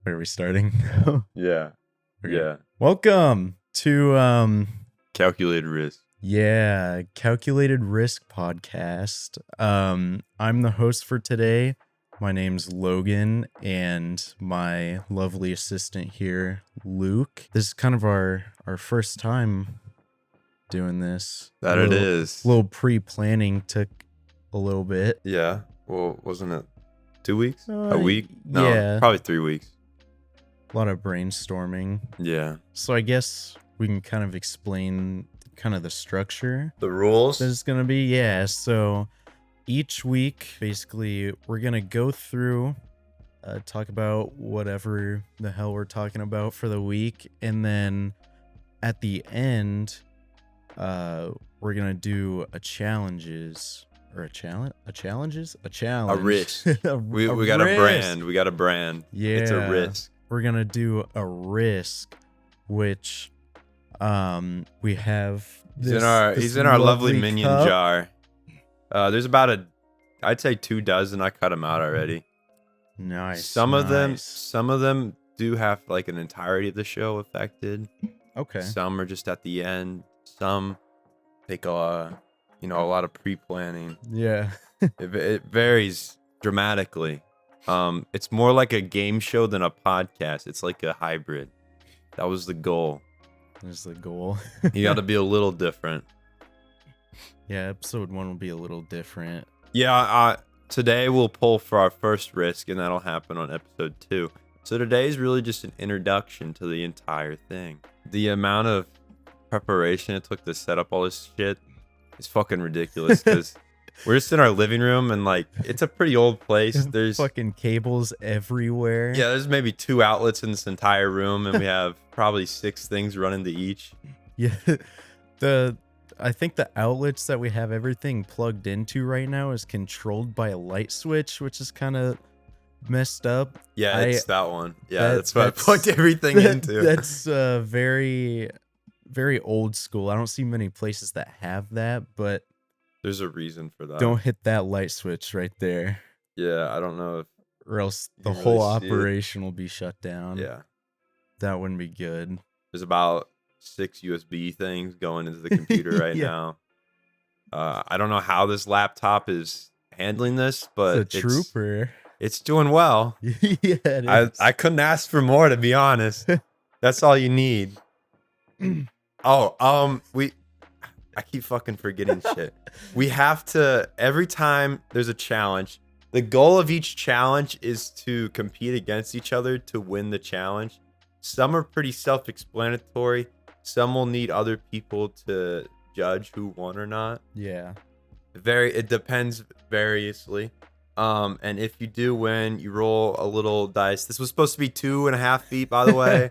Where are we starting? Yeah. Okay. Yeah. Welcome to Calculated risk. Calculated Risk podcast. I'm the host for today. My name's Logan, and my lovely assistant here, Luke. This is kind of our first time doing this. That it is. A little pre-planning took a little bit. Yeah. Well, wasn't it 2 weeks? A week? No, Yeah. probably 3 weeks. A lot of brainstorming. Yeah. So I guess we can kind of explain kind of the structure The rules? that it's going to be. Yeah. So each week, basically, we're going to go through, talk about whatever the hell we're talking about for the week. And then at the end, we're going to do a challenges. Or a challenge? A challenges? A challenge. A risk. We got risk. a brand. We got a brand. Yeah. It's a risk. We're gonna do a risk, which we have He's in our lovely minion cup. jar. There's about I'd say 2 dozen. I cut them out already. Nice. Some of them do have like an entirety of the show affected. Okay. Some are just at the end. Some take a lot of pre-planning. Yeah. It varies dramatically. It's more like a game show than a podcast. It's like a hybrid. That was the goal. There's the goal. You got to be a little different. Yeah, episode 1 will be a little different. Yeah, today we'll pull for our first risk, and that'll happen on episode 2. So today is really just an introduction to the entire thing. The amount of preparation it took to set up all this shit is fucking ridiculous, because we're just in our living room, and like it's a pretty old place. There's fucking cables everywhere. Yeah, there's maybe 2 outlets in this entire room, and we have probably 6 things running to each. Yeah. I think the outlets that we have everything plugged into right now is controlled by a light switch, which is kind of messed up. Yeah, it's that one. Yeah, that's what I plugged everything into. That's very, very old school. I don't see many places that have that, but there's a reason for that. Don't hit that light switch right there. Yeah, I don't know if... Or else the whole operation will be shut down. Yeah. That wouldn't be good. There's about 6 USB things going into the computer right now. I don't know how this laptop is handling this, but it's a trooper. It's doing well. Yeah, it is. I couldn't ask for more, to be honest. That's all you need. I keep fucking forgetting shit. We have to, every time there's a challenge, the goal of each challenge is to compete against each other to win the challenge. Some are pretty self-explanatory. Some will need other people to judge who won or not. Yeah. It depends variously. And if you do win, you roll a little dice. This was supposed to be 2.5 feet, by the way.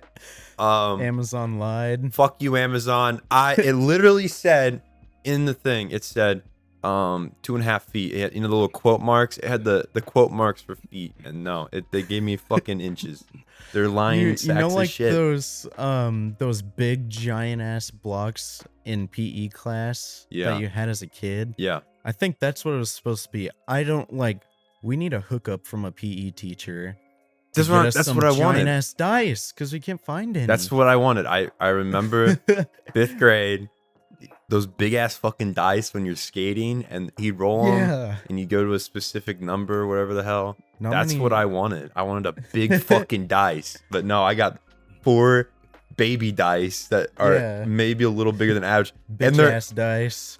Amazon lied. Fuck you, Amazon. It literally said in the thing, it said 2.5 feet. It had, the little quote marks. It had the quote marks for feet, and no, they gave me fucking inches. They're lying sacks of like shit. those big giant ass blocks in PE class that you had as a kid. Yeah, I think that's what it was supposed to be. We need a hookup from a PE teacher. That's what I wanted. Giant ass dice, because we can't find any. That's what I wanted. I remember 5th grade, those big ass fucking dice when you're skating, and he'd roll them, and you go to a specific number, or whatever the hell. That's what I wanted. I wanted a big fucking dice, but no, I got 4 baby dice that are maybe a little bigger than average, big ass dice.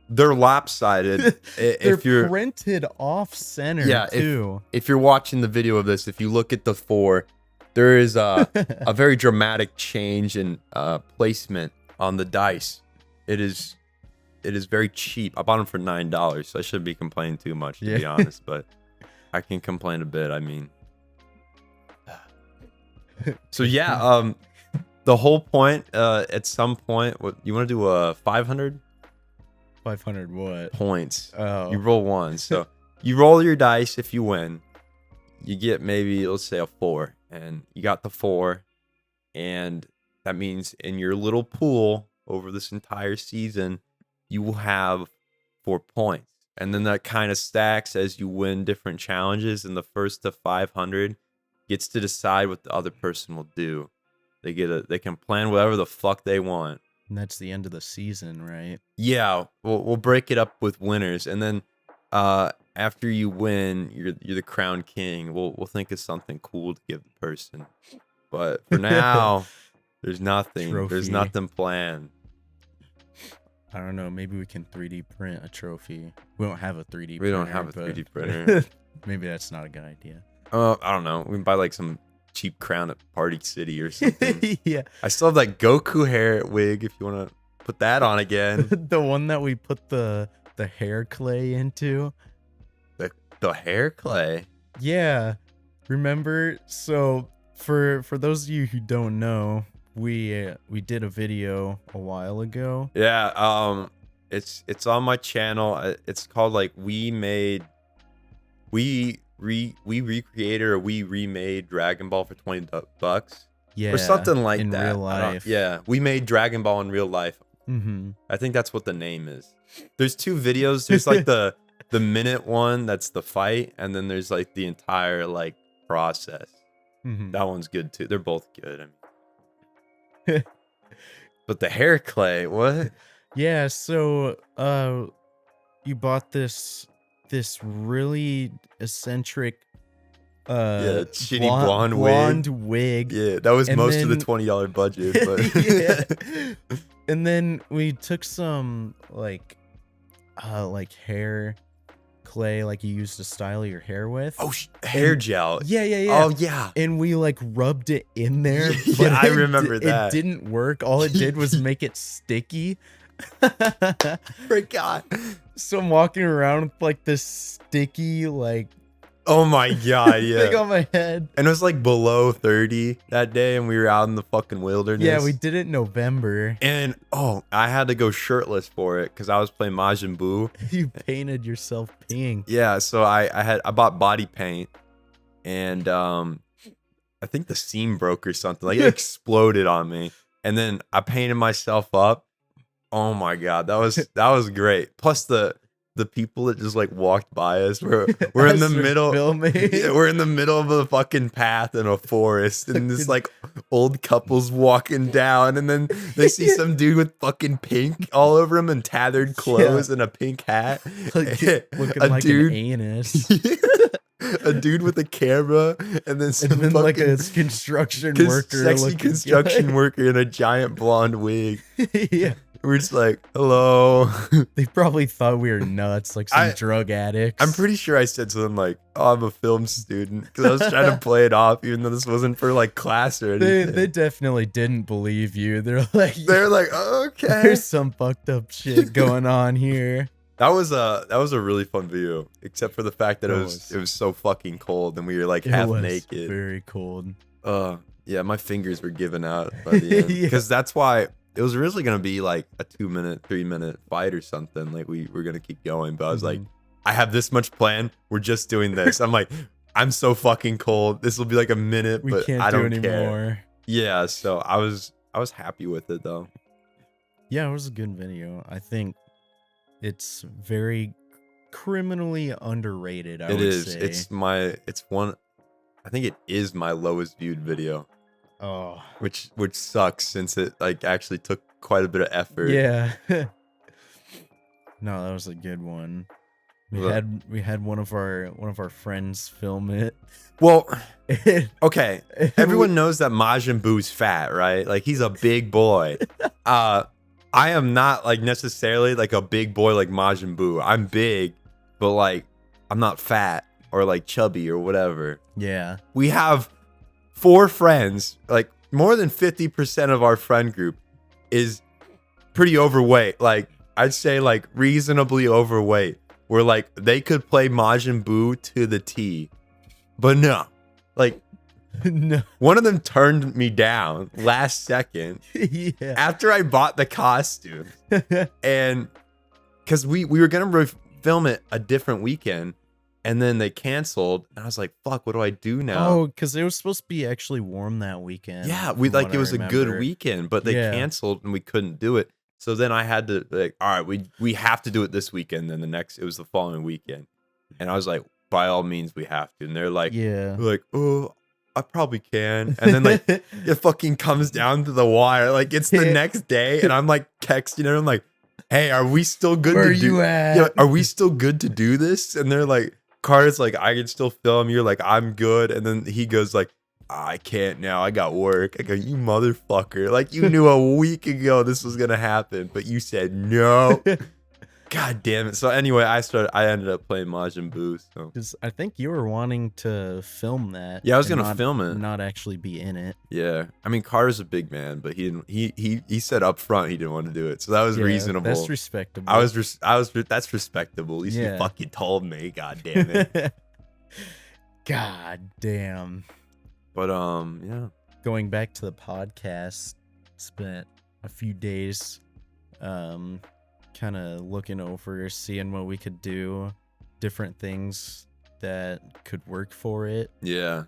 They're lopsided. They're printed off center too. If you're watching the video of this, if you look at the 4, there is a very dramatic change in placement on the dice. It is very cheap. I bought them for $9, so I shouldn't be complaining too much, to be honest. But I can complain a bit. I mean, so yeah. The whole point, at some point, what you want to do a 500. 500 what? Points. Oh. You roll 1. So you roll your dice. If you win, you get maybe, let's say, a 4. And you got the 4. And that means in your little pool over this entire season, you will have 4 points. And then that kind of stacks as you win different challenges. In the first to 500, gets to decide what the other person will do. They can plan whatever the fuck they want. And that's the end of the season, right? Yeah, we'll break it up with winners, and then after you win, you're the crown king. We'll think of something cool to give the person. But for now, there's nothing. Trophy. There's nothing planned. I don't know. Maybe we can 3D print a trophy. We don't have a 3D. We don't have a 3D printer. Maybe that's not a good idea. I don't know. We can buy like some cheap crown at Party City or something. Yeah. I still have that Goku hair wig if you want to put that on again. The one that we put the hair clay into. The hair clay? Yeah. Remember? So for those of you who don't know, we did a video a while ago. Yeah, it's on my channel. It's called like we recreated or we remade Dragon Ball for $20. Yeah. Or something like in that. Real life. Yeah, we made Dragon Ball in real life. Mm-hmm. I think that's what the name is. There's two videos. There's like the minute one that's the fight, and then there's like the entire like process. Mm-hmm. That one's good too. They're both good. I mean. But the hair clay, what? Yeah, so you bought this really eccentric shitty blonde wig. Yeah, that was most of the $20 budget, but yeah. And then we took some like hair clay like you used to style your hair with. Oh, hair gel. Yeah. Oh yeah. And we like rubbed it in there. Yeah, I remember that. It didn't work. All it did was make it sticky. Forgot. So I'm walking around with like this sticky like oh my god, yeah. thing on my head. And it was like below 30 that day, and we were out in the fucking wilderness. Yeah, we did it in November. And I had to go shirtless for it because I was playing Majin Buu. You painted yourself pink. Yeah, so I bought body paint, and I think the seam broke or something. Like it exploded on me, and then I painted myself up. Oh my god, that was great. Plus the people that just like walked by us we're in the middle. Yeah, we're in the middle of a fucking path in a forest, and this like old couple's walking down, and then they see some dude with fucking pink all over him and tattered clothes and a pink hat. Looking like an anus. A dude with a camera, and then some fucking like a construction worker, sexy construction worker in a giant blonde wig. Yeah. We're just like, hello. They probably thought we were nuts, like some drug addicts. I'm pretty sure I said something like, oh, I'm a film student, because I was trying to play it off, even though this wasn't for like class or anything. They definitely didn't believe you. They're like, okay, there's some fucked up shit going on here. That was a really fun video, except for the fact that it was so fucking cold, and we were like half naked. Very cold. Yeah, my fingers were giving out by the end, because that's why. It was originally going to be like a 3-minute fight or something. Like we were going to keep going. But I was like, I have this much planned. We're just doing this. I'm like, I'm so fucking cold. This will be like a minute, but I don't care. Yeah. So I was happy with it though. Yeah, it was a good video. I think it's very criminally underrated. I would say. I think it is my lowest viewed video. Oh, which sucks since it like actually took quite a bit of effort. Yeah. No, that was a good one. We had one of our friends film it. Well, okay. Everyone knows that Majin Buu's fat, right? Like he's a big boy. I am not like necessarily like a big boy like Majin Buu. I'm big, but like I'm not fat or like chubby or whatever. Yeah. We have 4 friends, like more than 50% of our friend group is pretty overweight. Like I'd say like reasonably overweight. Where like they could play Majin Buu to the T. But no. Like no. One of them turned me down last second. Yeah. After I bought the costume. And because we were gonna film it a different weekend. And then they canceled, and I was like, "Fuck, what do I do now?" Oh, because it was supposed to be actually warm that weekend. Yeah, it was a good weekend, but they canceled, and we couldn't do it. So then I had to like, all right, we have to do it this weekend. Then it was the following weekend, and I was like, by all means, we have to. And they're like, yeah, oh, I probably can. And then like it fucking comes down to the wire. Like it's the next day, and I'm like texting her. I'm like, hey, are we still good Where to do? you at? Yeah, are we still good to do this? And they're like, Carter's like, I can still film. You're like, I'm good. And then he goes like, I can't now. I got work. I go, you motherfucker. Like you knew a week ago this was gonna happen, but you said no. God damn it. So anyway, I ended up playing Majin Buu. So because I think you were wanting to film that. Yeah, I was gonna film it, not actually be in it. Yeah, I mean Carter's a big man, but he didn't. He said up front he didn't want to do it, so that was reasonable. That's respectable. That's respectable. At least you fucking told me. God damn it. God damn. But yeah. Going back to the podcast, spent a few days, kind of looking over, seeing what we could do, different things that could work for it. Yeah.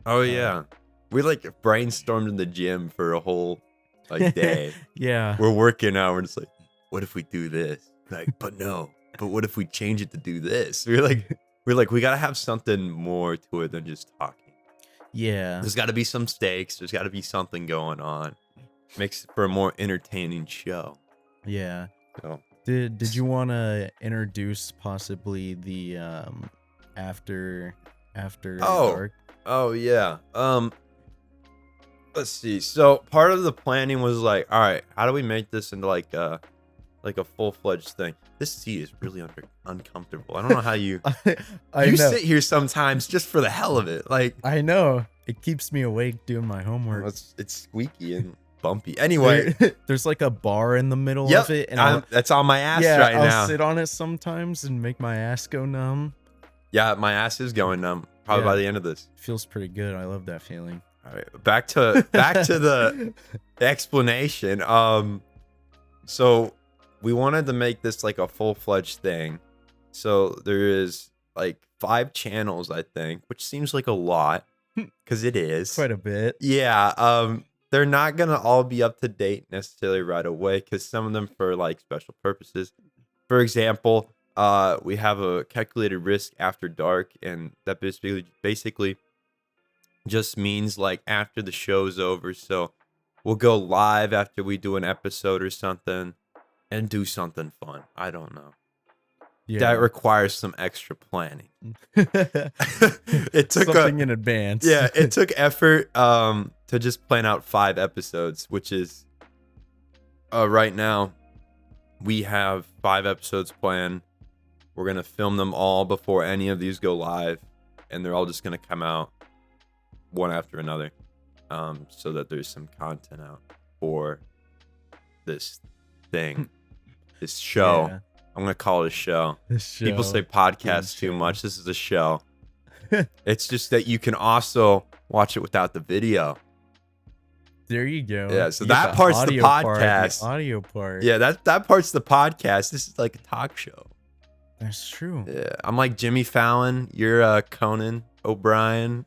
Oh yeah. We like brainstormed in the gym for a whole like day. Yeah. We're working out. We're just like, what if we do this? Like, but no. But what if we change it to do this? We're like, we gotta have something more to it than just talking. Yeah. There's got to be some stakes. There's got to be something going on. Makes for a more entertaining show. Yeah. So. Did you want to introduce possibly the after dark? Oh yeah. Let's see. So part of the planning was like, all right, how do we make this into like a full-fledged thing? This seat is really uncomfortable. I don't know how you I know. Sit here sometimes just for the hell of it. Like I know. It keeps me awake doing my homework. It's squeaky and bumpy. Anyway, there's like a bar in the middle of it, and that's on my ass right now. I'll sit on it sometimes and make my ass go numb. Yeah, my ass is going numb probably by the end of this. Feels pretty good. I love that feeling. All right, back to the explanation. So we wanted to make this like a full-fledged thing. So there is like 5 channels, I think, which seems like a lot because it is quite a bit. Yeah. They're not gonna all be up to date necessarily right away because some of them for like special purposes. For example, we have a calculated risk after dark, and that basically just means like after the show's over. So we'll go live after we do an episode or something and do something fun. I don't know. Yeah. That requires some extra planning. It took something in advance. Yeah, it took effort to just plan out 5 episodes, which is right now we have 5 episodes planned. We're gonna film them all before any of these go live, and they're all just gonna come out one after another, so that there's some content out for this thing, this show. Yeah. I'm gonna call it a show. People say podcast too much. This is a show. It's just that you can also watch it without the video. There you go. Yeah, so that part's the podcast. The audio part. Yeah, that part's the podcast. This is like a talk show. That's true. Yeah, I'm like Jimmy Fallon. You're Conan O'Brien.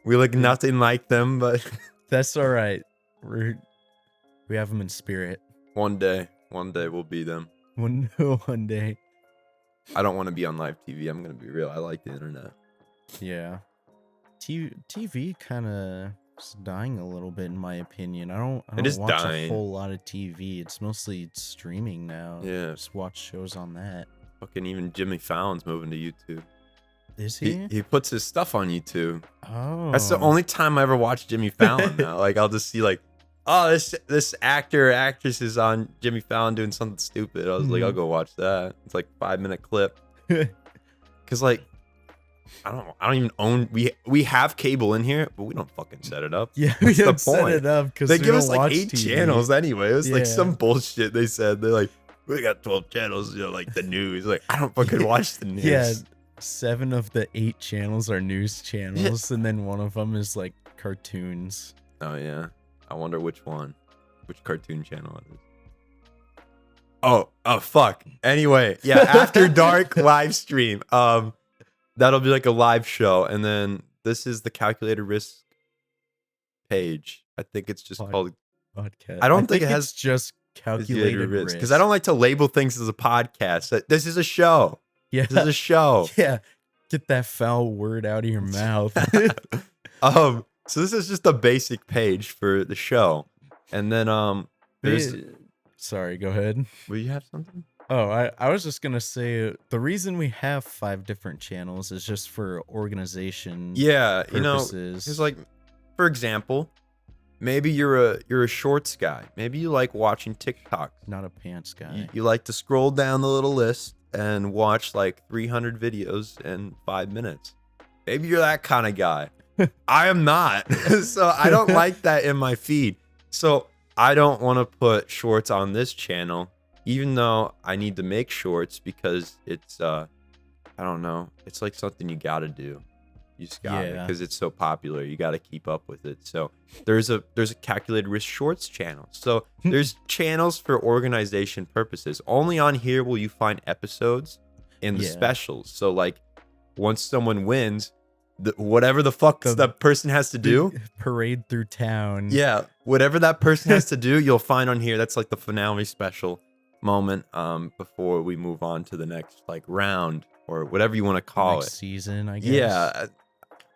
We look nothing like them, but that's all right. We have them in spirit. One day we'll be them. One day. I don't want to be on live TV. I'm gonna be real. I like the internet. Yeah. TV kind of is dying a little bit, in my opinion. I don't watch a whole lot of TV. It's mostly streaming now. Yeah. Just watch shows on that. Fucking even Jimmy Fallon's moving to YouTube. Is he? He puts his stuff on YouTube. Oh. That's the only time I ever watch Jimmy Fallon now. Like I'll just see like, oh, this actor or actress is on Jimmy Fallon doing something stupid. I was like, I'll go watch that. It's like 5-minute clip. Cause like I don't even own we have cable in here, but we don't fucking set it up. Yeah, we don't set it up because they give us like 8 channels anyway. It was like some bullshit they said. They're like, we got 12 channels, you know, like the news. Like I don't fucking watch the news. Yeah, 7 of the 8 channels are news channels, and then one of them is like cartoons. Oh yeah. I wonder which cartoon channel it is. Oh fuck. Anyway, yeah, After Dark live stream. That'll be like a live show, and then this is the calculated risk page. I think it's just called podcast. I don't think it has just calculated risk because I don't like to label things as a podcast. This is a show. Yeah, this is a show. Yeah, get that foul word out of your mouth. So this is just a basic page for the show, and then there's. Sorry, go ahead. Will you have something? Oh, I was just gonna say the reason we have 5 different channels is just for organization. Yeah, purposes. it's like, for example, maybe you're a shorts guy. Maybe you like watching TikTok. Not a pants guy. You like to scroll down the little list and watch like 300 videos in 5 minutes. Maybe you're that kind of guy. I am not. So I don't like that in my feed. So I don't want to put shorts on this channel, even though I need to make shorts because it's I don't know. It's like something you got to do. You just got it because it's so popular. You got to keep up with it. So there's a calculated risk shorts channel. So there's channels for organization purposes. Only on here will you find episodes in the specials. So like once someone wins, whatever the fuck that person has to do, parade through town. Yeah, whatever that person has to do, you'll find on here. That's like the finale special moment before we move on to the next like round or whatever you want to call it. Season, I guess. Yeah.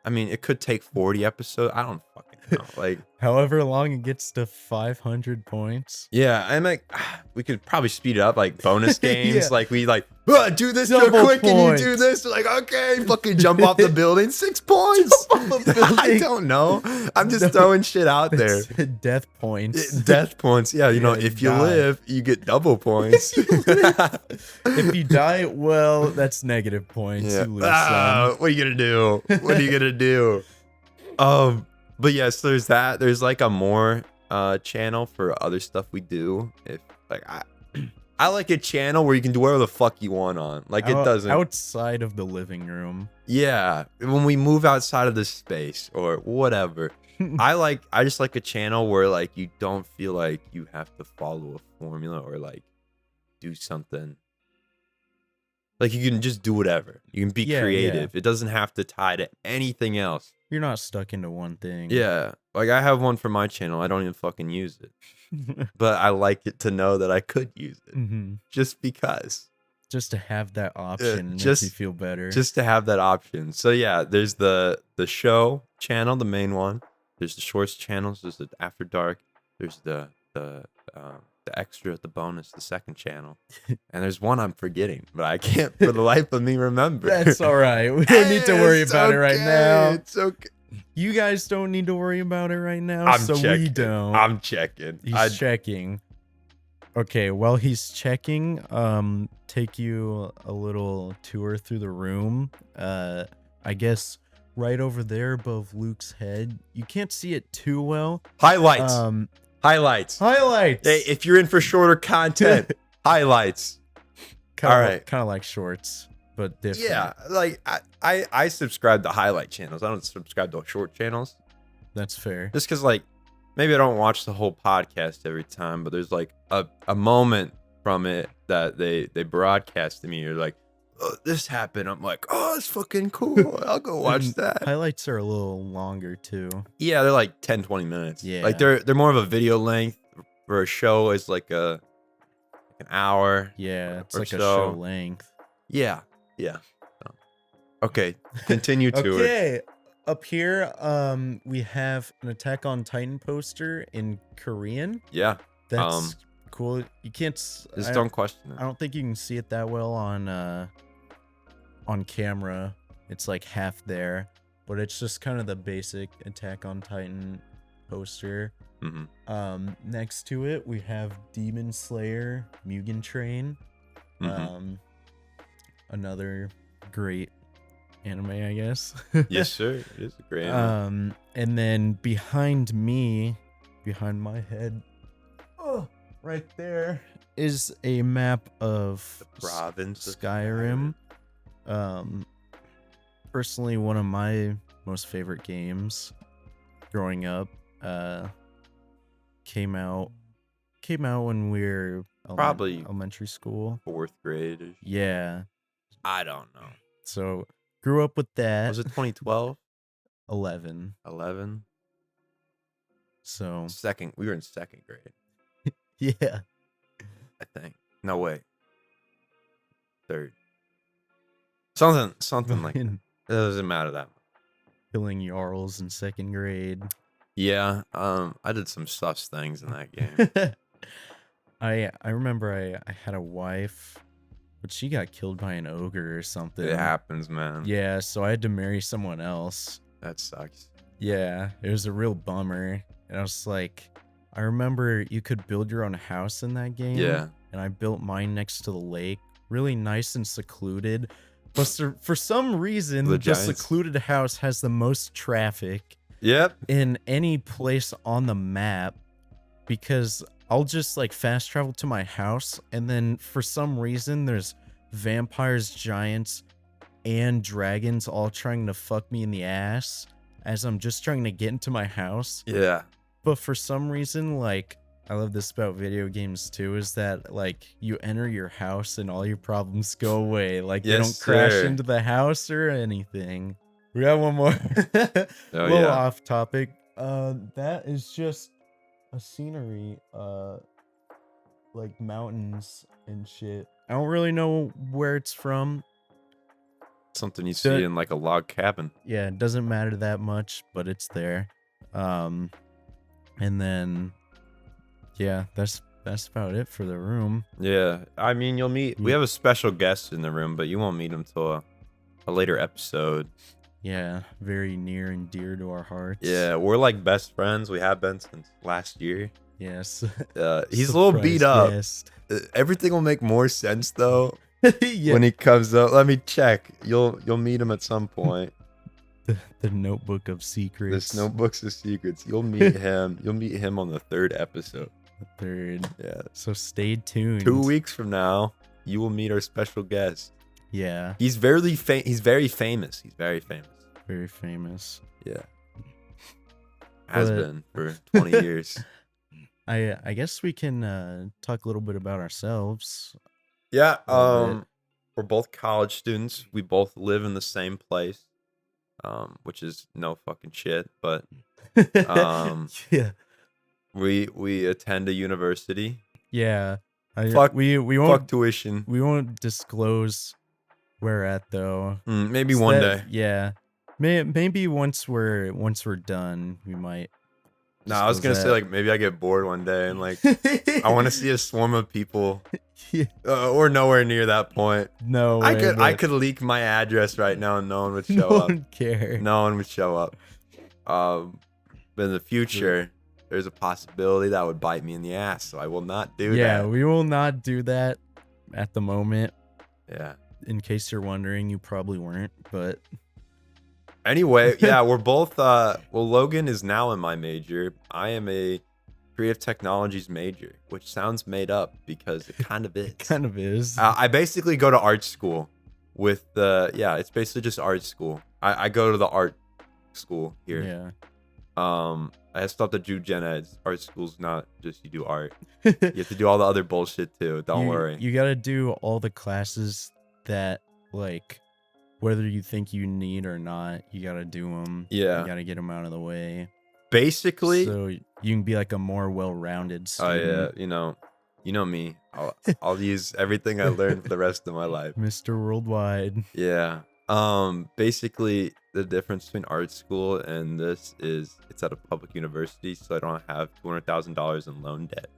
I mean, it could take 40 episodes. I don't fucking know. Like, however long it gets to 500 points. Yeah, I'm like, we could probably speed it up, like bonus games. Like we like do this Double real quick, points. and you do this. We're like, okay, fucking jump off the building, 6 points. I don't know. I'm just throwing shit out there. Death points. Death points. Yeah, if you live, you get double points. If you die, well, that's negative points. Yeah. You lose some. What are you gonna do? What are you gonna do? But yes, there's that. There's like a more channel for other stuff we do. If like I like a channel where you can do whatever the fuck you want on. Like it doesn't outside of the living room. Yeah, when we move outside of this space or whatever. I just like a channel where like you don't feel like you have to follow a formula or like do something. Like you can just do whatever. You can be creative. Yeah. It doesn't have to tie to anything else. You're not stuck into one thing. Yeah. Like I have one for my channel. I don't even fucking use it. But I like it to know that I could use it. Just because. Just to have that option makes you feel better. Just to have that option. So yeah, there's the show channel, the main one. There's the shorts channels. There's the After Dark. There's the extra, the bonus, the second channel. And there's one I'm forgetting, but I can't for the life of me remember. That's all right. We don't need to worry about it right now. It's okay. You guys don't need to worry about it right now, we don't. I'm checking. He's checking. Okay, while he's checking, take you a little tour through the room. I guess right over there above Luke's head. You can't see it too well. Highlights. Highlights. Hey, if you're in for shorter content, highlights. All right. Kind of like shorts, but different. Yeah, like I subscribe to highlight channels. I don't subscribe to short channels. That's fair. Just because like maybe I don't watch the whole podcast every time, but there's like a moment from it that they broadcast to me. You're like, oh, this happened. I'm like, oh, it's fucking cool. I'll go watch that. Highlights are a little longer too. Yeah, they're like 10, 20 minutes. Yeah. Like they're more of a video length. For a show is like an hour. Yeah, it's like a show length. Yeah. Okay, continue to it. Okay. Up here, we have an Attack on Titan poster in Korean. Yeah. That's cool. You can't just don't question it. I don't think you can see it that well on camera. It's like half there, but it's just kind of the basic Attack on Titan poster. Next to it, we have Demon Slayer Mugen Train. Another great anime, I guess. Yes, sir. It is a great anime. And then behind me, behind my head, right there is a map of the province of Skyrim. Personally, one of my most favorite games growing up. Came out when we were probably elementary school, 4th grade. Yeah, I don't know. So grew up with that. Was it 2012? 11. So we were in 2nd grade. Yeah, I think. No way. 3rd. Something like that. It doesn't matter that much. killing Jarls in 2nd grade. Yeah, I did some sus things in that game. I remember I had a wife, but she got killed by an ogre or something. It happens, man. Yeah, so I had to marry someone else. That sucks. Yeah, it was a real bummer. And I was like, I remember you could build your own house in that game. Yeah. And I built mine next to the lake, really nice and secluded. But for some reason, the secluded house has the most traffic. Yep. In any place on the map, because I'll just like fast travel to my house, and then for some reason there's vampires, giants, and dragons all trying to fuck me in the ass as I'm just trying to get into my house. Yeah. But for some reason, like, I love this about video games too, is that like you enter your house and all your problems go away. Like they don't crash into the house or anything. We got one more. Little off topic. That is just a scenery, like mountains and shit. I don't really know where it's from. Something you see in like a log cabin. Yeah, it doesn't matter that much, but it's there. And then yeah, that's about it for the room. Yeah, I mean, you'll meet. We have a special guest in the room, but you won't meet him till a later episode. Yeah, very near and dear to our hearts. Yeah, we're like best friends. We have been since last year. Yes. He's a little beat up. Everything will make more sense though when he comes up. Let me check. You'll meet him at some point. The Notebook of Secrets. This Notebooks of Secrets. You'll meet him. You'll meet him on the 3rd episode. The 3rd. Yeah. So stay tuned. 2 weeks from now, you will meet our special guest. Yeah. He's very famous. He's very famous. Very famous. Yeah. Has been for 20 years. I guess we can talk a little bit about ourselves. Yeah. We're both college students. We both live in the same place. Which is no fucking shit, but yeah. We attend a university. Yeah. We won't fuck tuition. We won't disclose where we're at though. Maybe one day. Yeah. Maybe once we're done, we might. No, I was gonna say like maybe I get bored one day and like I want to see a swarm of people. Yeah. We're nowhere near that point. No, I could leak my address right now and no one would show up. No one care. No one would show up. But in the future, there's a possibility that would bite me in the ass, so I will not do that. Yeah, we will not do that at the moment. Yeah. In case you're wondering, you probably weren't, but anyway, yeah, we're both Logan is now in my major. I am a creative technologies major, which sounds made up because it kind of is. It kind of is. I basically go to art school with it's basically just art school. I go to the art school here. Yeah. I stopped at Jude Gen Ed's. Art school's not just you do art. You have to do all the other bullshit too. Don't worry. You got to do all the classes that like whether you think you need or not, you got to do them. Yeah. You got to get them out of the way. Basically, so you can be like a more well-rounded student. Oh yeah, you know me. I'll use everything I learned for the rest of my life. Mr. Worldwide. Yeah. Basically the difference between art school and this is it's at a public university, so I don't have $200,000 in loan debt.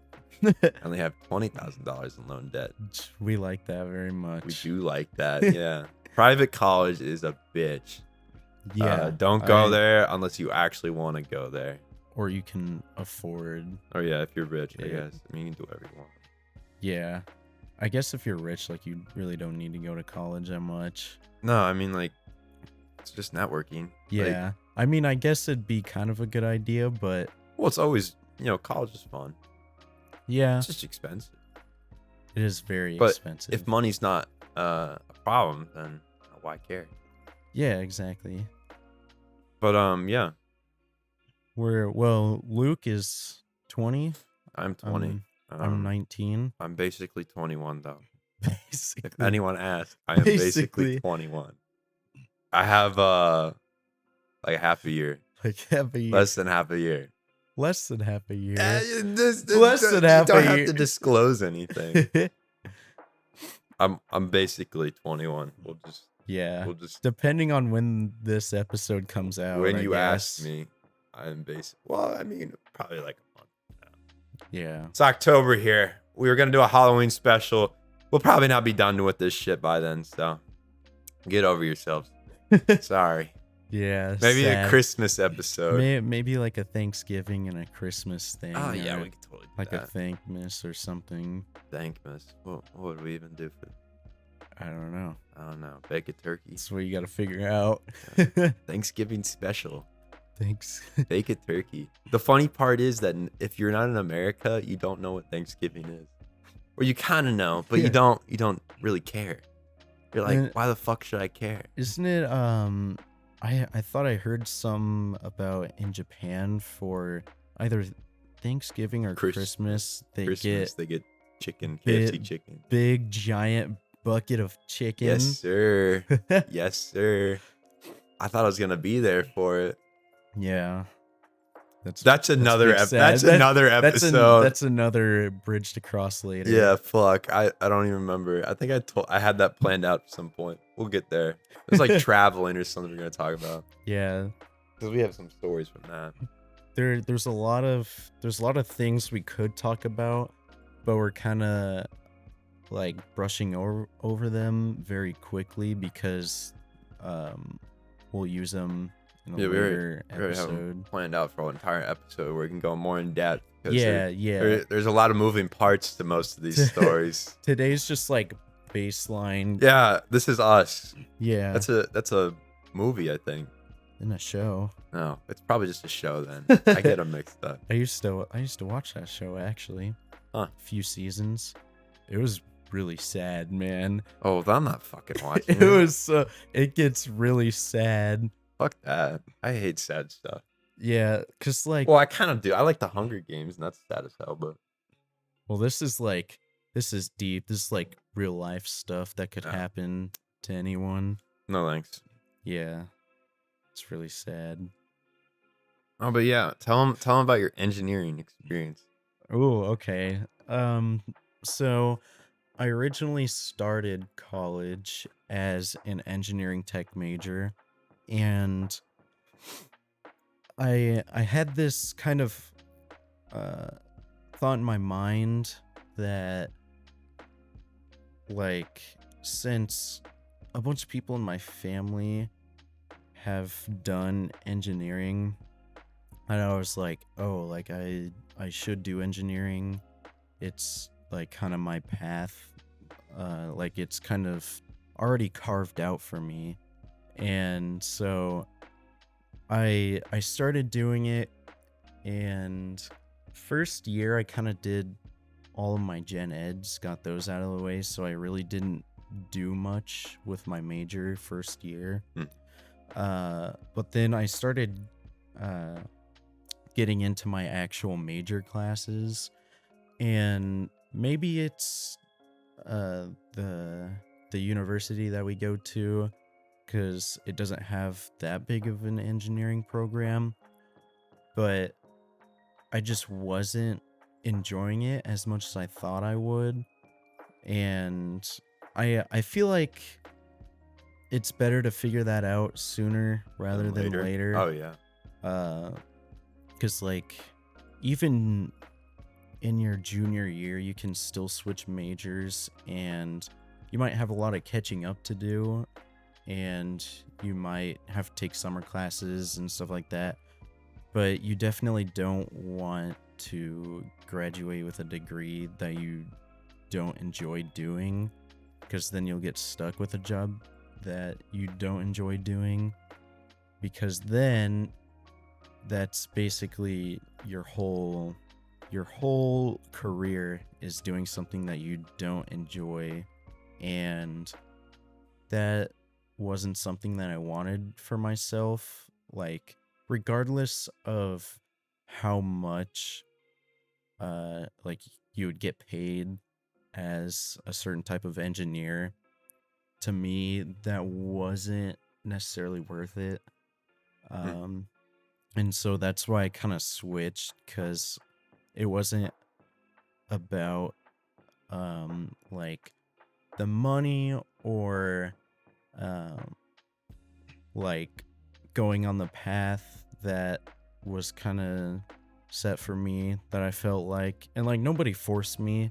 I only have $20,000 in loan debt. We like that very much. We do like that. Yeah. Private college is a bitch. Yeah. Don't go there unless you actually want to go there. Or you can afford. Or yeah, if you're rich, I guess. I mean, you can do whatever you want. Yeah. I guess if you're rich, like you really don't need to go to college that much. No, I mean like it's just networking. Yeah. Like, I mean, I guess it'd be kind of a good idea, but well, it's always, college is fun. Yeah. It's just expensive. It is very expensive. If money's not a problem, then why care? Yeah, exactly. But yeah. Luke is 20. I'm 20. I'm 19. I'm basically 21 though. Basically. If anyone asks, I am basically 21. I have like half a year. Like half a year. Less than half a year. Less than half a year. Less than half a year. You don't have to disclose anything. I'm basically 21. We'll just Yeah. We'll just Depending on when this episode comes out, when I you asked guess. me, I'm basically well, I mean, probably like a month. Yeah. It's October here. We were gonna do a Halloween special. We'll probably not be done with this shit by then, so get over yourselves. Sorry. Yeah, Maybe a sad. Christmas episode. Maybe like a Thanksgiving and a Christmas thing. Oh yeah, or we could totally do like that. a Thankmas or something. Thankmas. What would we even do for? I don't know. I don't know. Bake a turkey. That's what you got to figure out. Thanksgiving special. Thanks. Bake a turkey. The funny part is that if you're not in America, you don't know what Thanksgiving is, or you kind of know, but you don't really care. You're like, why the fuck should I care? Isn't it? I thought I heard some about in Japan for either Thanksgiving or Christmas. They get chicken, KFC chicken, big giant bucket of chicken. Yes, sir. Yes, sir. I thought I was gonna be there for it. Yeah. That's another episode. That's another bridge to cross later. Yeah, fuck. I don't even remember. I think I had that planned out at some point. We'll get there. It's like traveling or something we're gonna talk about. Yeah. Because we have some stories from that. There's a lot of things we could talk about, but we're kind of like brushing over them very quickly because we'll use them in a later episode. We have planned out for an entire episode where we can go more in depth. Yeah. There's a lot of moving parts to most of these stories. Today's just like baseline. Yeah, this is us. Yeah. That's a movie, I think. In a show. No, it's probably just a show then. I get them mixed up. I used to watch that show actually. Huh. A few seasons. It was really sad, man. Oh, I'm not fucking watching. It gets really sad. Fuck that. I hate sad stuff. Yeah, cause like. Well, I kind of do. I like the Hunger Games, and that's sad as hell. But. Well, this is deep. This is like real life stuff that could happen to anyone. No thanks. Yeah, it's really sad. Oh, but yeah, tell them about your engineering experience. Oh, okay. So I originally started college as an engineering tech major, and I had this kind of thought in my mind that, like, since a bunch of people in my family have done engineering, and I was like, oh, like I should do engineering. It's like kind of my path. Like it's kind of already carved out for me. And so I started doing it, and first year I kind of did all of my gen eds, got those out of the way, so I really didn't do much with my major first year. But then I started getting into my actual major classes, and maybe it's the university that we go to, because it doesn't have that big of an engineering program, but I just wasn't enjoying it as much as I thought I would. And I feel like it's better to figure that out sooner rather than later. Oh yeah. Because like even in your junior year you can still switch majors, and you might have a lot of catching up to do, and you might have to take summer classes and stuff like that, but you definitely don't want to graduate with a degree that you don't enjoy doing, because then you'll get stuck with a job that you don't enjoy doing, because then that's basically your whole career is doing something that you don't enjoy, and that wasn't something that I wanted for myself. Like, regardless of how much like you would get paid as a certain type of engineer, to me that wasn't necessarily worth it. And so that's why I kind of switched, because it wasn't about like the money or um, like going on the path that was kind of set for me that I felt like, and like nobody forced me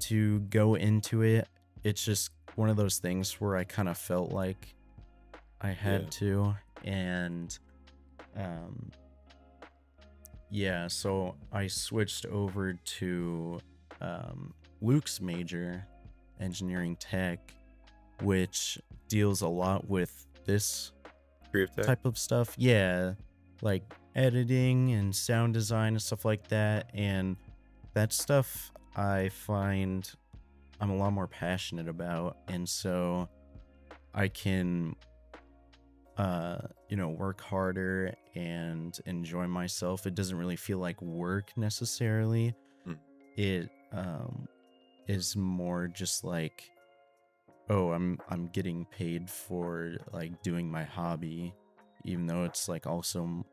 to go into it. It's just one of those things where I kind of felt like I had to. And yeah, so I switched over to Luke's major, engineering tech, which deals a lot with this type of stuff. Yeah, like editing and sound design and stuff like that. And that stuff I find I'm a lot more passionate about. And so I can, work harder and enjoy myself. It doesn't really feel like work necessarily. It is more just like, oh, I'm getting paid for like doing my hobby, even though it's like also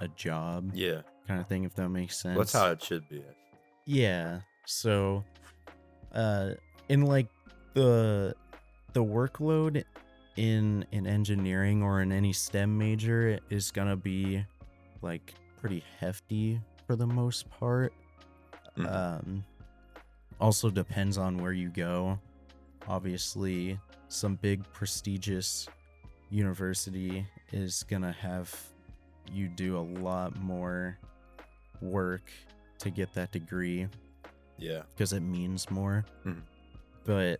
a job. Yeah. Kind of thing, if that makes sense. That's how it should be. Yeah. So, in like the workload in engineering or in any STEM major is gonna be like pretty hefty for the most part. Also depends on where you go. Obviously, some big prestigious university is gonna have you do a lot more work to get that degree. Yeah. Because it means more. But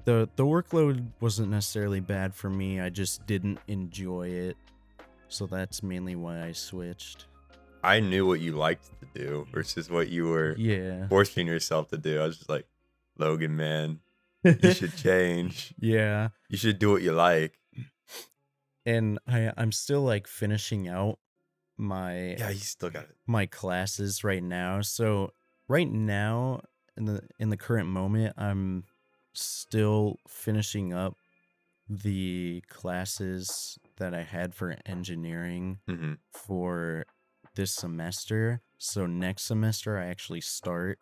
the workload wasn't necessarily bad for me. I just didn't enjoy it. So that's mainly why I switched. I knew what you liked to do versus what you were forcing yourself to do. I was just like, Logan, man, you should change. Yeah. You should do what you like. And I'm still like finishing out my you still got it. My classes right now. So right now in the current moment, I'm still finishing up the classes that I had for engineering for this semester. So next semester I actually start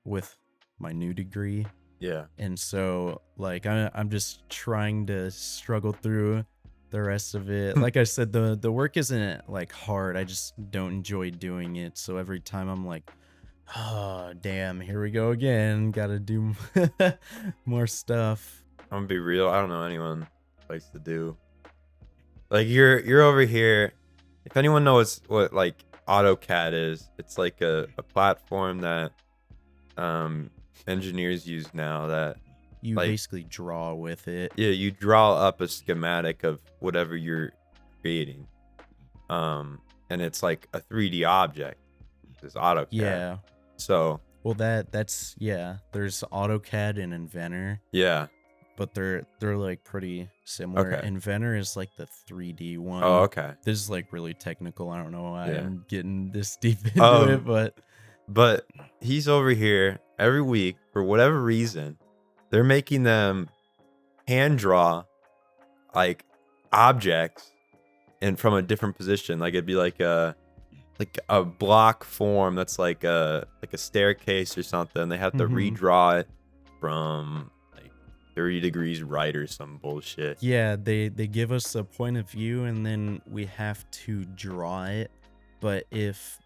with my new degree. Yeah. And so like I'm just trying to struggle through the rest of it. Like I said, the work isn't like hard. I just don't enjoy doing it. So every time I'm like, oh damn, here we go again. Gotta do more stuff. I'm gonna be real. I don't know anyone likes to do. Like you're over here. If anyone knows what like AutoCAD is, it's like a platform that engineers use now that you like, basically draw with it. Yeah, you draw up a schematic of whatever you're creating. And it's like a 3D object. It's AutoCAD. Yeah. So well that's there's AutoCAD and Inventor. Yeah. But they're like pretty similar. Okay. Inventor is like the 3D one. Oh, okay. This is like really technical. I don't know why I'm getting this deep into it, but he's over here every week for whatever reason. They're making them hand draw like objects and from a different position. Like it'd be like a block form that's like a staircase or something. They have to redraw it from 30 degrees right or some bullshit. Yeah, they give us a point of view and then we have to draw it. But if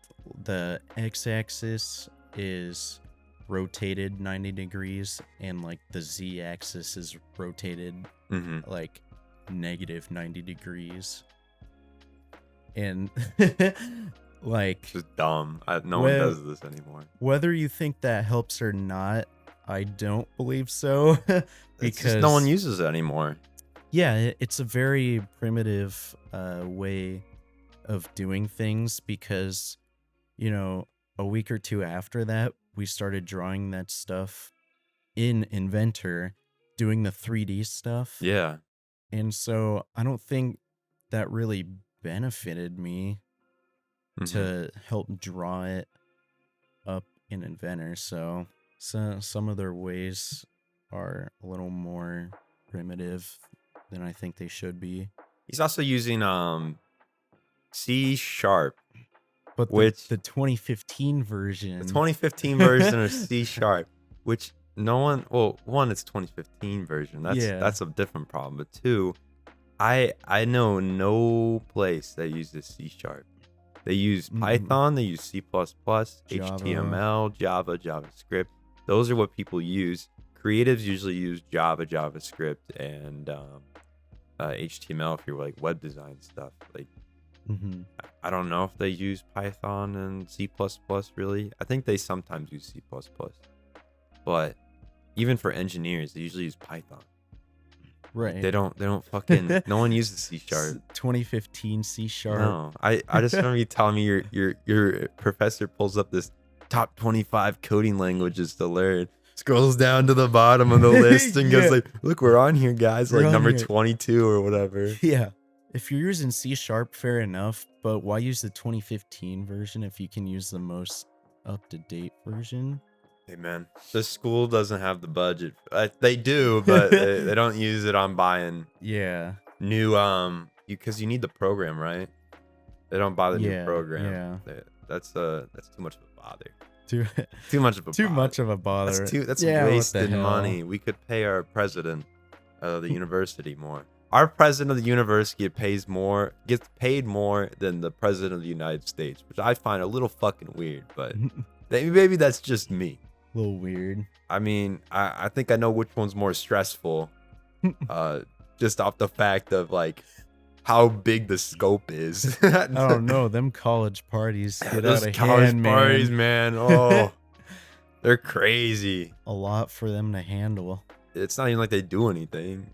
the x-axis is rotated 90 degrees and like the z-axis is rotated like negative 90 degrees. And like... It's just dumb. No one does this anymore. Whether you think that helps or not, I don't believe so. Because no one uses it anymore. Yeah, it's a very primitive way of doing things because, a week or two after that, we started drawing that stuff in Inventor, doing the 3D stuff. Yeah. And so I don't think that really benefited me to help draw it up in Inventor. So some of their ways are a little more primitive than I think they should be. He's also using C#, but the 2015 version. The 2015 version of C#, which no one. Well, one, it's 2015 version. That's a different problem. But two, I know no place that uses C#. They use Python. They use C++, HTML, Java, JavaScript. Those are what people use. Creatives usually use Java, JavaScript, and HTML if you're like web design stuff. Like, I don't know if they use Python and C++ really. I think they sometimes use C++, but even for engineers, they usually use Python. Right. They don't fucking. No one uses C#. 2015 C#. No, I just remember you telling me your professor pulls up this top 25 coding languages to learn. Scrolls down to the bottom of the list and goes like, "Look, we're on here, guys. We're like number 22 or whatever." Yeah. If you're using C#, fair enough, but why use the 2015 version if you can use the most up-to-date version? Hey man, the school doesn't have the budget. They do, but they don't use it on buying new because you need the program, right? They don't buy the new program. Yeah. That's too much of a bother. Too much of a bother. That's wasted money. We could pay our president of the university more. Our president of the university gets paid more than the president of the United States, which I find a little fucking weird, but maybe that's just me. A little weird. I mean, I think I know which one's more stressful, just off the fact of like how big the scope is. I don't know. Them college parties get out of hand, parties, man. Oh, they're crazy. A lot for them to handle. It's not even like they do anything.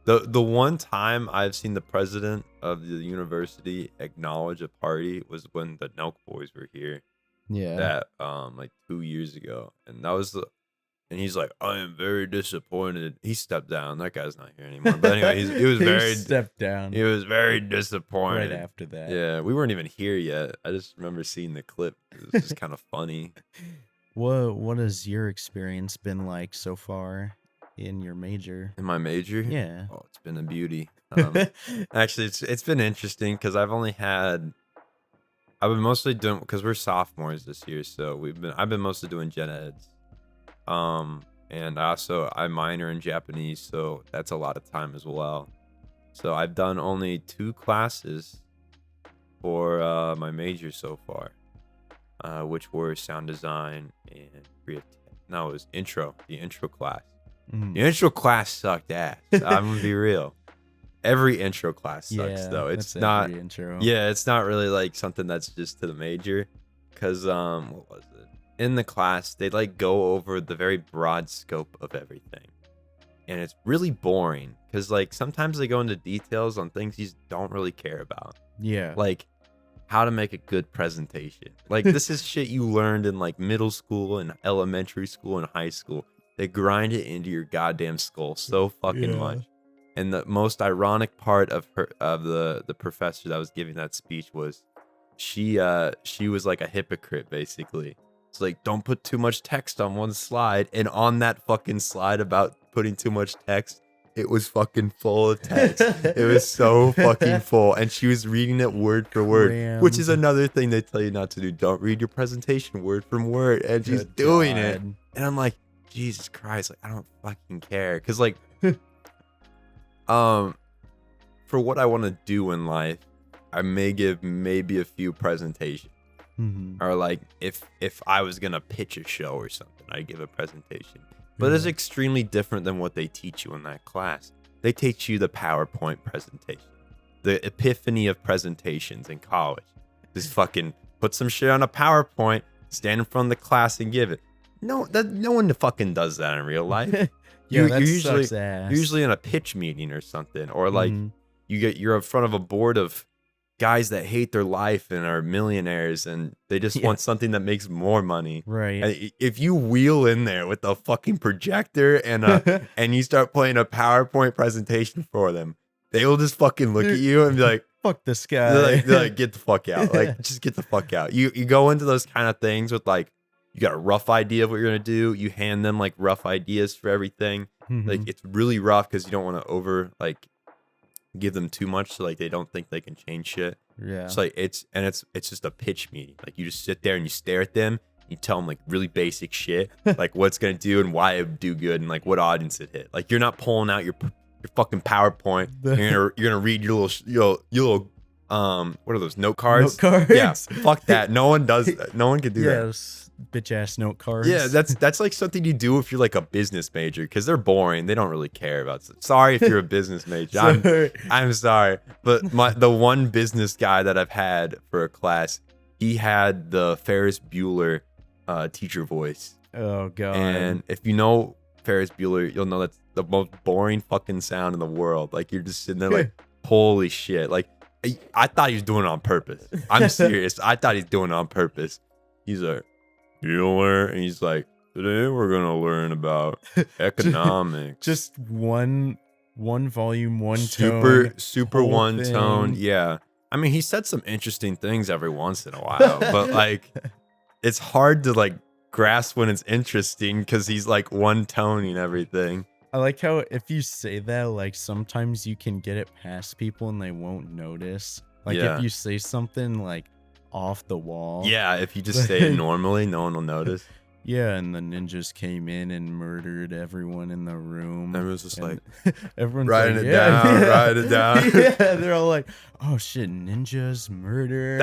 The one time I've seen the president of the university acknowledge a party was when the Nelk boys were here. Yeah. That like 2 years ago. And that was and he's like, "I am very disappointed." He stepped down. That guy's not here anymore. But anyway, he was very stepped down. He was very disappointed. Right after that. Yeah, we weren't even here yet. I just remember seeing the clip. It was just kind of funny. What has your experience been like so far in your major? In my major? Yeah. Oh, it's been a beauty. Actually, it's been interesting because I've been mostly doing, because we're sophomores this year, so I've been mostly doing gen eds. And I minor in Japanese, so that's a lot of time as well. So I've done only 2 classes for my major so far, which were sound design and creative. No, it was the intro class. The intro class sucked ass. I'm gonna be real. Every intro class sucks though. It's not intro. Yeah, it's not really like something that's just to the major. Cause what was it? In the class, they like go over the very broad scope of everything. And it's really boring. Cause like sometimes they go into details on things you just don't really care about. Yeah. Like how to make a good presentation. Like this is shit you learned in like middle school and elementary school and high school. They grind it into your goddamn skull so fucking much. And the most ironic part of the professor that was giving that speech was she was like a hypocrite basically. It's like, don't put too much text on one slide, and on that fucking slide about putting too much text, it was fucking full of text. It was so fucking full, and she was reading it word for word, which is another thing they tell you not to do. Don't read your presentation word from word, and she's doing it. And I'm like, Jesus Christ, like I don't fucking care, because like for what I want to do in life, I may give maybe a few presentations. Or like if I was gonna pitch a show or something, I'd give a presentation. But it's extremely different than what they teach you in that class. They teach you the PowerPoint presentation, the epiphany of presentations in college. Just fucking put some shit on a PowerPoint, stand in front of the class and give it. No one fucking does that in real life. You're usually in a pitch meeting or something, or like you're in front of a board of guys that hate their life and are millionaires, and they just want something that makes more money. Right. And if you wheel in there with a fucking projector and and you start playing a PowerPoint presentation for them, they will just fucking look at you and be like, "Fuck this guy." They're like, "Get the fuck out!" Like, just get the fuck out. You go into those kind of things with like, you got a rough idea of what you're gonna do. You hand them like rough ideas for everything. Like it's really rough because you don't want to give them too much, so like they don't think they can change shit. Yeah. It's like it's just a pitch meeting. Like you just sit there and you stare at them You tell them like really basic shit, like what's gonna do and why it would do good and like what audience it hit. Like you're not pulling out your fucking PowerPoint. You're gonna read your little what are those note cards? Note cards. Yeah, fuck that. No one does that. No one can do that. Yes, bitch ass note cards. Yeah, that's like something you do if you're like a business major, because they're boring. They don't really care about stuff. Sorry if you're a business major. I'm sorry, but the one business guy that I've had for a class, he had the Ferris Bueller teacher voice. Oh god. And if you know Ferris Bueller, you'll know that's the most boring fucking sound in the world. Like you're just sitting there like, holy shit. Like I thought he was doing it on purpose. I'm serious. I thought he's doing it on purpose. He's like, Bueller, and he's like, today we're gonna learn about economics. Just one volume, one tone. Super one thing. tone. Yeah. I mean, he said some interesting things every once in a while, but like it's hard to like grasp when it's interesting because he's like one toning everything. I like how if you say that, like sometimes you can get it past people and they won't notice. Like if you say something like off the wall. Yeah, if you just say it normally, no one will notice. Yeah, and the ninjas came in and murdered everyone in the room. Everyone's just like, everyone's writing like, it down, write it down. Yeah, they're all like, oh shit, ninjas, murder.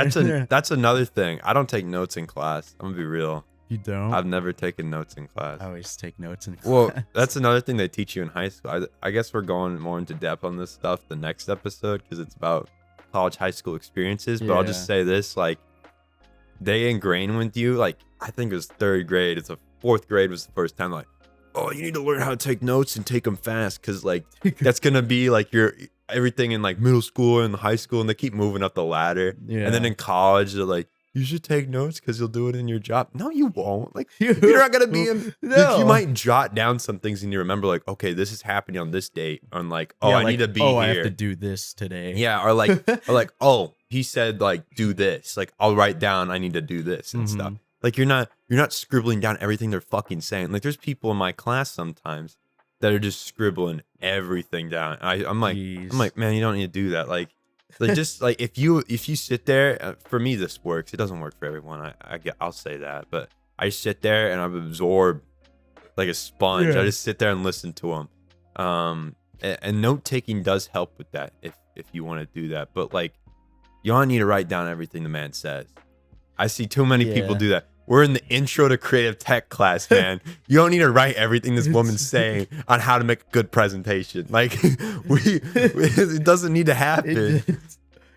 That's another thing. I don't take notes in class. I'm gonna be real. You don't? I've never taken notes in class. I always take notes in class. Well, that's another thing they teach you in high school. I guess we're going more into depth on this stuff the next episode because it's about college, high school experiences. But I'll just say this, like, they ingrain with you, like, I think it was 3rd grade. It's a 4th grade was the first time, like, oh, you need to learn how to take notes and take them fast because, like, that's going to be, like, your everything in, like, middle school and high school, and they keep moving up the ladder. Yeah. And then in college, they're like, you should take notes because you'll do it in your job. No, you won't. Like, you're not going to be in. No. Like, you might jot down some things and you remember, like, okay, this is happening on this date. On, like, oh, I need to be here. I have to do this today. Yeah, or like, oh, he said, like, do this. Like, I'll write down I need to do this and stuff. Like, you're not scribbling down everything they're fucking saying. Like, there's people in my class sometimes that are just scribbling everything down. I'm like, man, you don't need to do that. Like just like if you sit there, for me this works. It doesn't work for everyone. I'll say that, but I sit there and I've absorbed like a sponge. I just sit there and listen to them. And note taking does help with that if you want to do that. But like, you don't need to write down everything the man says. I see too many people do that. We're in the intro to creative tech class, man. You don't need to write everything this woman's saying on how to make a good presentation. Like, it doesn't need to happen.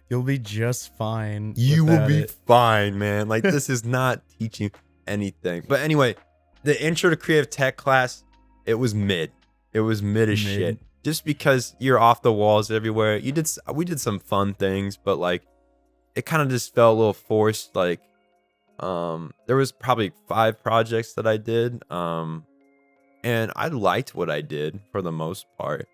You'll be just fine. You will be fine, man. Like, this is not teaching anything. But anyway, the intro to creative tech class, it was mid. It was mid as shit. Just because you're off the walls everywhere. We did some fun things, but like, it kind of just felt a little forced. Like, there was probably 5 projects that I did, and I liked what I did for the most part.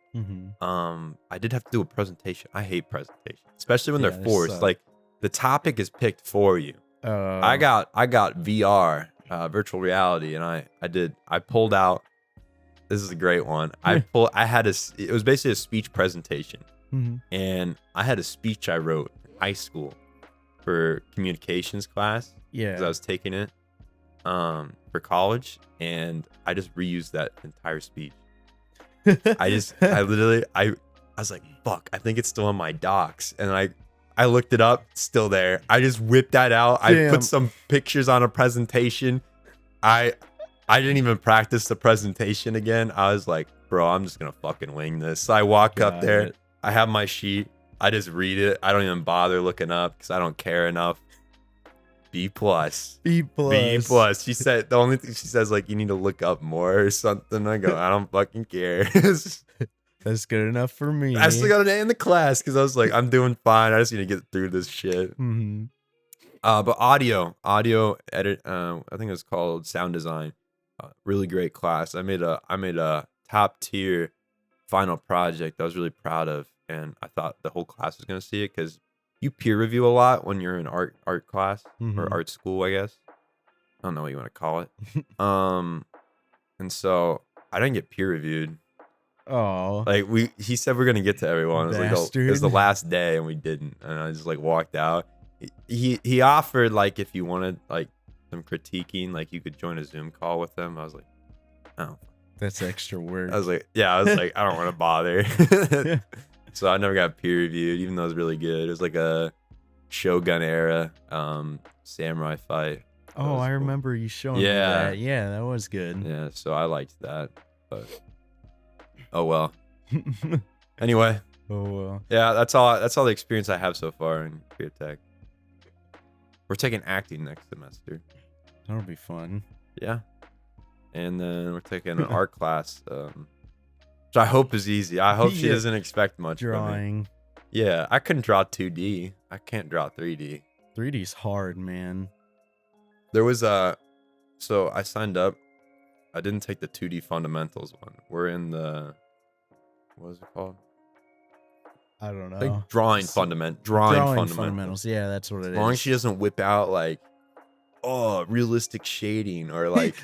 I did have to do a presentation. I hate presentations, especially when they're forced. Like, the topic is picked for you. I got VR, virtual reality, and I pulled out. This is a great one. It was basically a speech presentation, and I had a speech I wrote in high school for communications class. Yeah, because I was taking it for college, and I just reused that entire speech. I was like, fuck, I think it's still on my docs, and I looked it up, still there. I just whipped that out. Damn. I put some pictures on a presentation. I didn't even practice the presentation again. I was like, bro, I'm just gonna fucking wing this. So I walk up there. I have my sheet. I just read it. I don't even bother looking up because I don't care enough. B+. She said the only thing she says, like, you need to look up more or something. I go, I don't fucking care. That's good enough for me. I still got an A in the class because I was like, I'm doing fine. I just need to get through this shit. But audio edit. I think it was called sound design. Really great class. I made a top tier final project I was really proud of, and I thought the whole class was gonna see it because you peer review a lot when you're in art class or art school, I guess. I don't know what you want to call it. And so I didn't get peer reviewed. Oh, like he said we're gonna get to everyone. It was the last day and we didn't, and I just like walked out. He offered, like, if you wanted like them critiquing. Like you could join a Zoom call with them. I was like, oh, that's extra work. I was like, I don't want to bother. So I never got peer reviewed, even though it was really good. It was like a Shogun era samurai fight. Oh, I remember you showing me that. Yeah, that was good. Yeah, so I liked that. But oh well. Anyway. Oh well. Yeah, that's all the experience I have so far in creative tech. We're taking acting next semester. That'll be fun. Yeah. And then we're taking an art class, which I hope is easy. I hope she doesn't expect much drawing. From me. Yeah, I couldn't draw 2D. I can't draw 3D. 3D's hard, man. There was so I signed up. I didn't take the 2D fundamentals one. We're in the, what is it called? I don't know. Like drawing fundamentals. Yeah, that's what it is. As long as she doesn't whip out like, oh, realistic shading or like,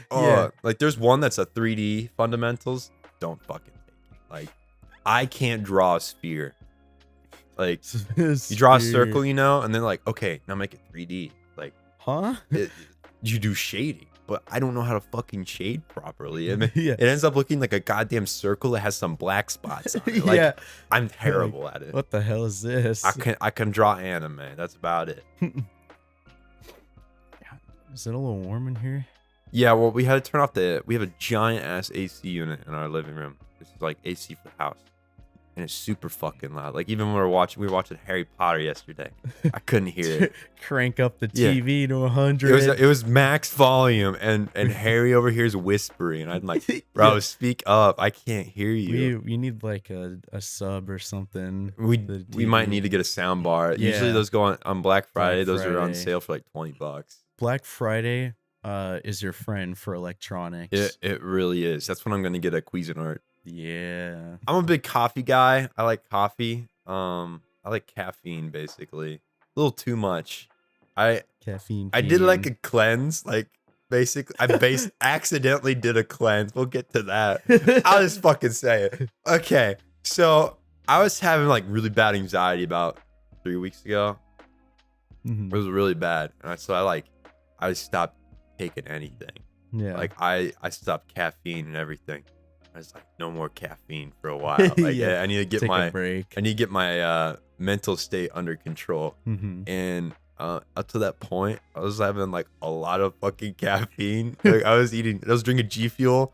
like there's one that's a 3D fundamentals. Don't fucking take it. Like, I can't draw a sphere. Like, you draw a circle, you know, and then like, okay, now make it 3D. Like, huh? You do shading, but I don't know how to fucking shade properly. It ends up looking like a goddamn circle that has some black spots on it. Like, I'm terrible at it. What the hell is this? I can draw anime. That's about it. Is it a little warm in here? Yeah, well, we had to turn off we have a giant ass AC unit in our living room. This is like AC for the house. And it's super fucking loud. Like even when we were watching Harry Potter yesterday, I couldn't hear it. Crank up the TV to 100. It was max volume, and Harry over here is whispering. And I'm like, bro, speak up. I can't hear you. You need like a sub or something. We might need to get a sound bar. Yeah. Usually those go on Black Friday. Those are on sale for like $20. Black Friday is your friend for electronics. It really is. That's when I'm gonna get a Cuisinart. Yeah. I'm a big coffee guy. I like coffee. I like caffeine basically. A little too much. Caffeine. I did like a cleanse. Like basically I accidentally did a cleanse. We'll get to that. I'll just fucking say it. Okay. So I was having like really bad anxiety about 3 weeks ago. It was really bad. And so I stopped taking anything. Yeah. Like I stopped caffeine and everything. I was like, no more caffeine for a while. Like, I need to get a break. I need to get my mental state under control. And up to that point, I was having like a lot of fucking caffeine. Like, I was drinking G Fuel.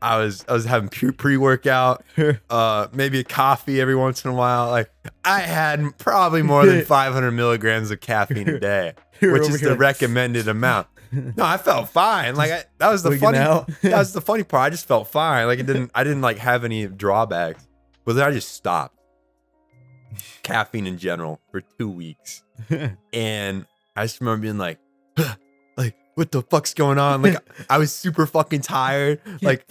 I was having pre-workout, maybe a coffee every once in a while. Like I had probably more than 500 milligrams of caffeine a day, which is the recommended amount. No, I felt fine. Like that was the funny part. I just felt fine. Like I didn't like have any drawbacks. But then I just stopped caffeine in general for 2 weeks, and I just remember being like, like what the fuck's going on? Like I was super fucking tired. Like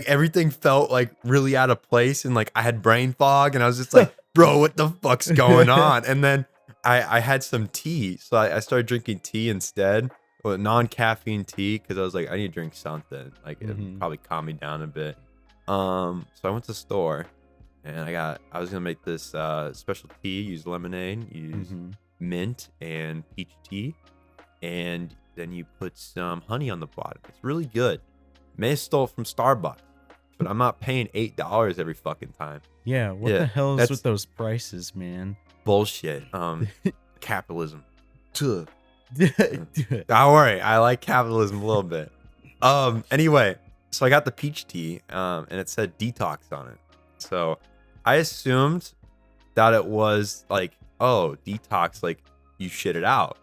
everything felt like really out of place, and like I had brain fog, and I was just like, bro, what the fuck's going on? And then I had some tea, so I started drinking tea instead. Well, non-caffeine tea, because I was like, I need to drink something. Like, it'd probably calm me down a bit. So I went to the store, and I was gonna make this special tea. Use lemonade, use mint and peach tea, and then you put some honey on the bottom. It's really good. May have stole it from Starbucks, but I'm not paying $8 every fucking time. Yeah, what the hell is with those prices, man? Bullshit. Capitalism. Don't worry, I like capitalism a little bit. Anyway, so I got the peach tea, and it said detox on it. So I assumed that it was like, oh, detox, like you shit it out.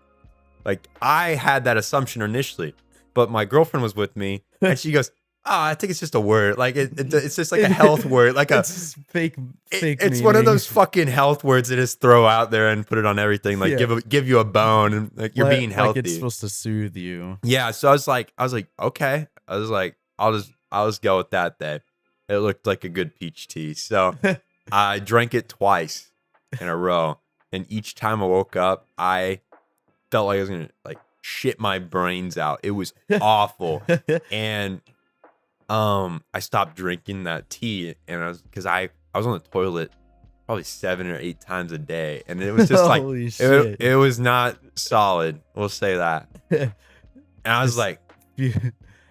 Like I had that assumption initially, but my girlfriend was with me, and she goes, "Oh, I think it's just a word. Like it's just like a health word, like it's fake. It's one of those fucking health words that just throw out there and put it on everything. Like give you a bone, and like you're being healthy. Like it's supposed to soothe you. Yeah. So I was like, okay. I was like, I'll just go with that then. It looked like a good peach tea, so I drank it twice in a row, and each time I woke up, I felt like I was gonna like shit my brains out. It was awful, and I stopped drinking that tea, and I was on the toilet probably 7 or 8 times a day, and it was just like it was not solid. We'll say that. And I was like,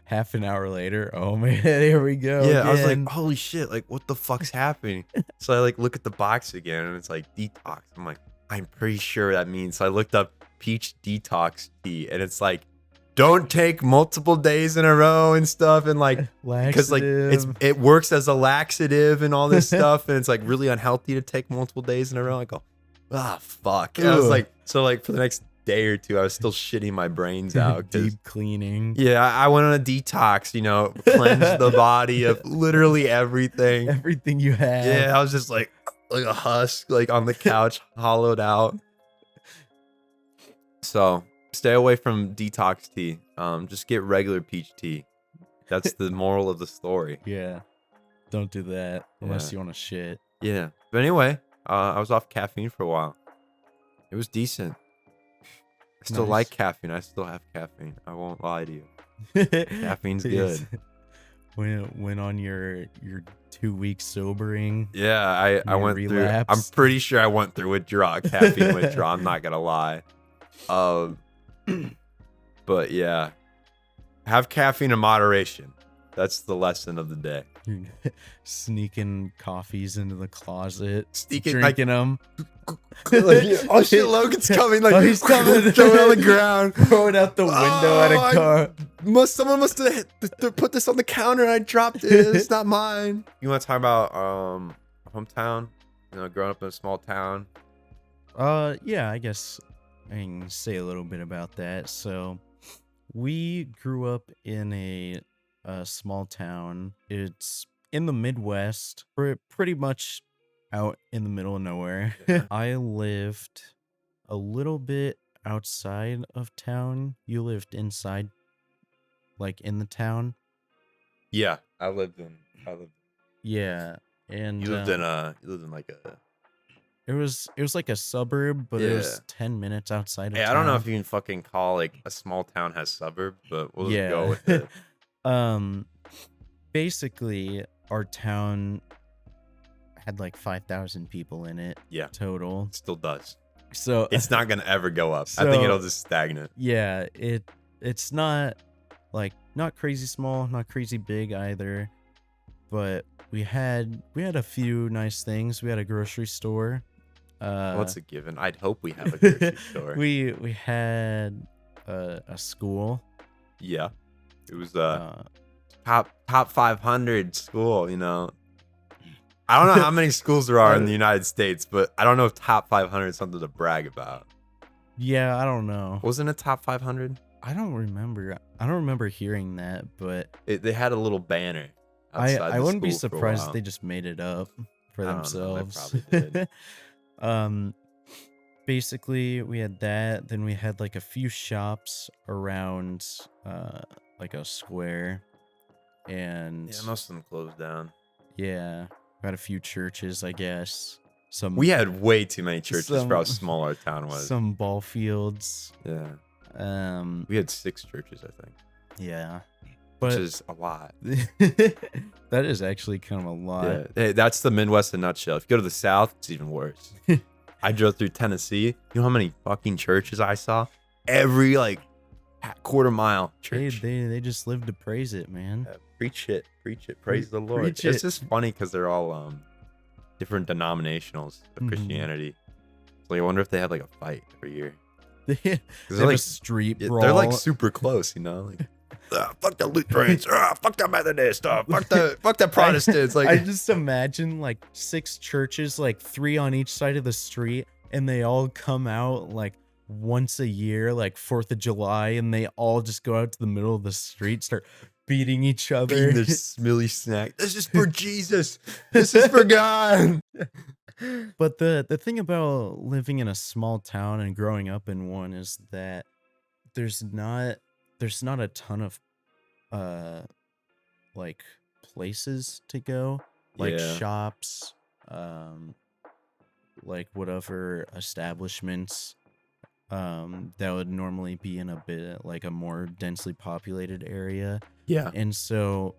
half an hour later, oh man, here we go. Yeah, again. I was like, holy shit, like what the fuck's happening? So I like look at the box again and it's like detox. I'm like, I'm pretty sure that means. So I looked up peach detox tea and it's like, don't take multiple days in a row and stuff, and like because like it works as a laxative and all this stuff, and it's like really unhealthy to take multiple days in a row. I go, fuck. And I was like, so like for the next day or two, I was still shitting my brains out. Deep cleaning. Yeah, I went on a detox, cleanse the body of literally everything. Everything you had. Yeah, I was just like a husk, like on the couch, hollowed out. So stay away from detox tea. Just get regular peach tea. That's the moral of the story. Yeah. Don't do that unless you want to shit. Yeah. But anyway, I was off caffeine for a while. It was decent. I still like caffeine. I still have caffeine. I won't lie to you. Caffeine's good. Went on your 2 week sobering. Yeah, I went relapse. Through. I'm pretty sure I went through withdrawal, caffeine withdrawal. I'm not gonna lie. But yeah, have caffeine in moderation. That's the lesson of the day. Sneaking coffees into the closet, drinking like, them. Oh shit, Logan's coming! Like, he's coming throwing on the ground, throwing out the window at a car. Someone must have put this on the counter and I dropped it. It's not mine. You want to talk about hometown? Growing up in a small town. Yeah, I guess I can say a little bit about that. So, we grew up in a small town. It's in the Midwest. We're pretty much out in the middle of nowhere. Yeah. I lived a little bit outside of town. You lived inside, like in the town. Yeah, I lived. Yeah, and you lived in like a. It was like a suburb, but it was 10 minutes outside of town. I don't know if you can fucking call like a small town has suburb, but we'll just go with it. Basically, our town had like 5,000 people in it. Yeah, total. It still does. So it's not gonna ever go up. I think it'll just stagnate. Yeah, it's not crazy small, not crazy big either. But we had a few nice things. We had a grocery store. What's a given? I'd hope we have a grocery store. We had a school. Yeah, it was top 500 school. I don't know how many schools there are in the United States, but I don't know if top 500 is something to brag about. Yeah, I don't know. Wasn't it top 500? I don't remember. I don't remember hearing that, but they had a little banner. I wouldn't be surprised if they just made it up for themselves. They probably did. Basically, we had that. Then we had like a few shops around like a square, and most of them closed down. Yeah, we had a few churches, I guess. We had way too many churches for how small our town was. Some ball fields. Yeah. We had 6 churches, I think. Yeah. Which is a lot. That is actually kind of a lot. Yeah. Hey, that's the Midwest in a nutshell. If you go to the South, it's even worse. I drove through Tennessee. You know how many fucking churches I saw? Every like quarter mile church. They just live to praise it, man. Preach it. Praise the Lord. It's just funny because they're all different denominationals of Christianity. So I wonder if they have like a fight every year. They have like a street brawl. They're like super close, like. Fuck the Lutherans, fuck the Methodists, fuck the Protestants. I just imagine like 6 churches, like 3 on each side of the street, and they all come out like once a year, like 4th of July, and they all just go out to the middle of the street, start beating each other. Beating their smelly snack. This is for Jesus. This is for God. But the thing about living in a small town and growing up in one is that there's not a ton of like places to go, like shops, like whatever establishments that would normally be in a bit like a more densely populated area. Yeah. And so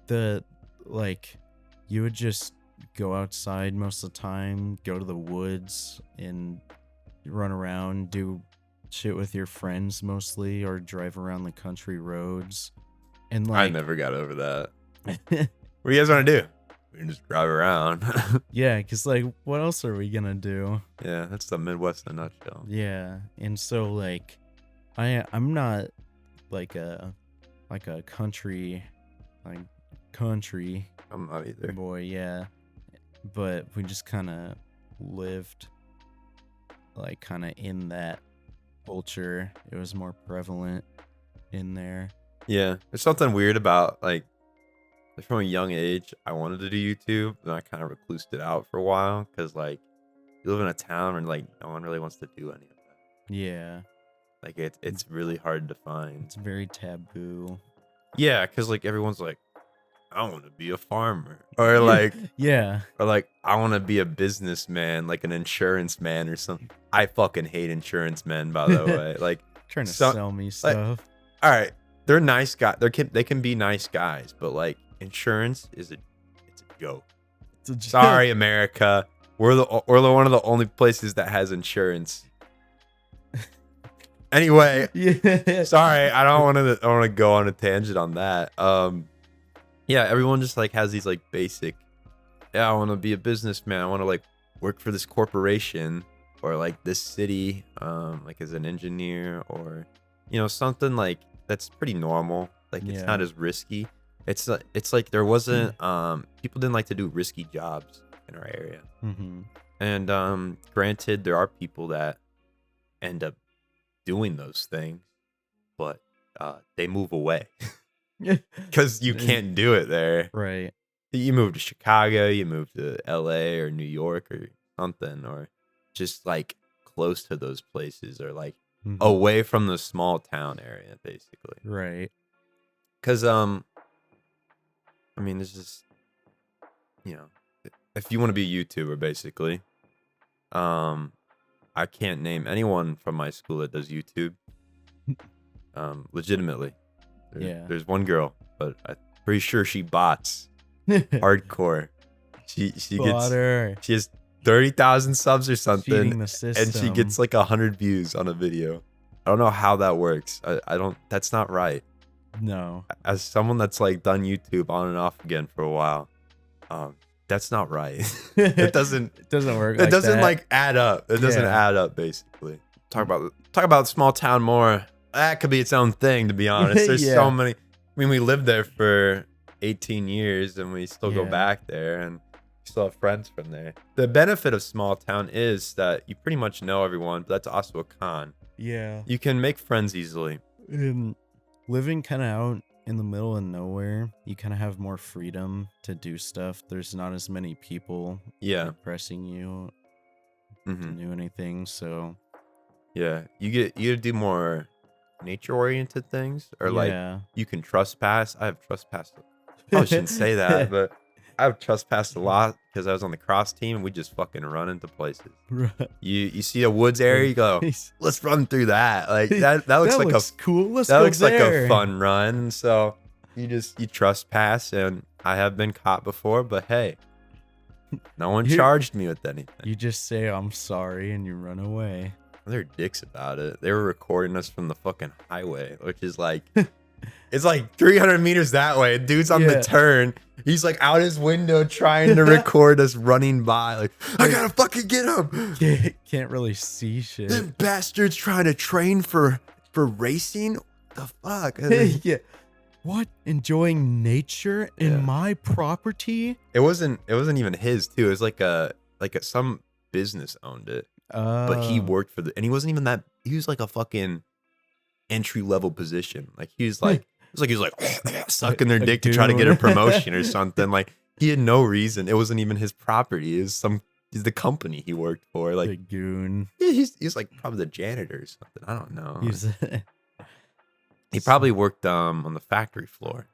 you would just go outside most of the time, go to the woods and run around, do shit with your friends mostly, or drive around the country roads. And I never got over that. What do you guys want to do? We can just drive around. Yeah, because like, what else are we gonna do? Yeah, that's the Midwest in a nutshell. Yeah, and so like, I'm not like a country I'm not either. boy, yeah, but we just kind of lived like kind of in that culture. It was more prevalent in there. Yeah, there's something weird about like from a young age, I wanted to do YouTube, and I kind of reclused it out for a while because like you live in a town and like no one really wants to do any of that. Yeah, Like it's really hard to find. it's very taboo. Yeah, because like everyone's like, I want to be a farmer, or like yeah, or like I want to be a businessman, like an insurance man or something. I fucking hate insurance men, by the way. Like trying to sell me stuff. All right, they're nice guys. They can be nice guys, but like insurance it's a joke. Sorry, America. We're one of the only places that has insurance. Anyway, yeah. Sorry, I don't want to go on a tangent on that. Yeah, everyone just like has these like basic. Yeah, I want to be a businessman. I want to like work for this corporation or like this city, like as an engineer or something like that's pretty normal. Like it's not as risky. It's like there wasn't people didn't like to do risky jobs in our area. Mm-hmm. And granted, there are people that end up doing those things, but they move away because you can't do it there. Right. You move to Chicago, you move to LA or New York or something, or just like close to those places or like away from the small town area, basically. Right. Because I mean, there's just if you want to be a YouTuber, basically, I can't name anyone from my school that does YouTube. Legitimately. There's one girl, but I'm pretty sure she bots hardcore. She has 30,000 subs or something, and she gets like 100 views on a video. I don't know how that works. I don't. That's not right. No. As someone that's like done YouTube on and off again for a while, that's not right. It doesn't work. It doesn't like add up. It doesn't add up, basically. Talk about small town more. That could be its own thing, to be honest. There's so many. I mean, we lived there for 18 years and we still go back there and still have friends from there. The benefit of small town is that you pretty much know everyone, but that's also a con. Yeah. You can make friends easily. Living kind of out in the middle of nowhere, you kind of have more freedom to do stuff. There's not as many people pressing you to do anything. So yeah, you get to do more nature oriented things, or like you can trespass. I have trespassed. I shouldn't say that, but I've trespassed a lot because I was on the cross team and we just fucking run into places. You see a woods area, you go, let's run through that. Like that looks cool. That looks like a fun run. So you trespass, and I have been caught before, but hey, no one charged me with anything. You just say I'm sorry and you run away. They're dicks about it. They were recording us from the fucking highway, which is like it's like 300 meters that way. Dude's on the turn. He's like out his window trying to record us running by. Like, I gotta fucking get him. Can't really see shit. Them bastards trying to train for racing. The fuck? Yeah. What? Enjoying nature in my property? It wasn't even his too. It was like some business owned it. But he worked for and he wasn't even that. He was like a fucking entry level position. Like he was like sucking their dick to try to get a promotion or something. Like he had no reason. It wasn't even his property. It was he's the company he worked for. Like the goon. Yeah, he's like probably the janitor or something. I don't know. He probably worked on the factory floor.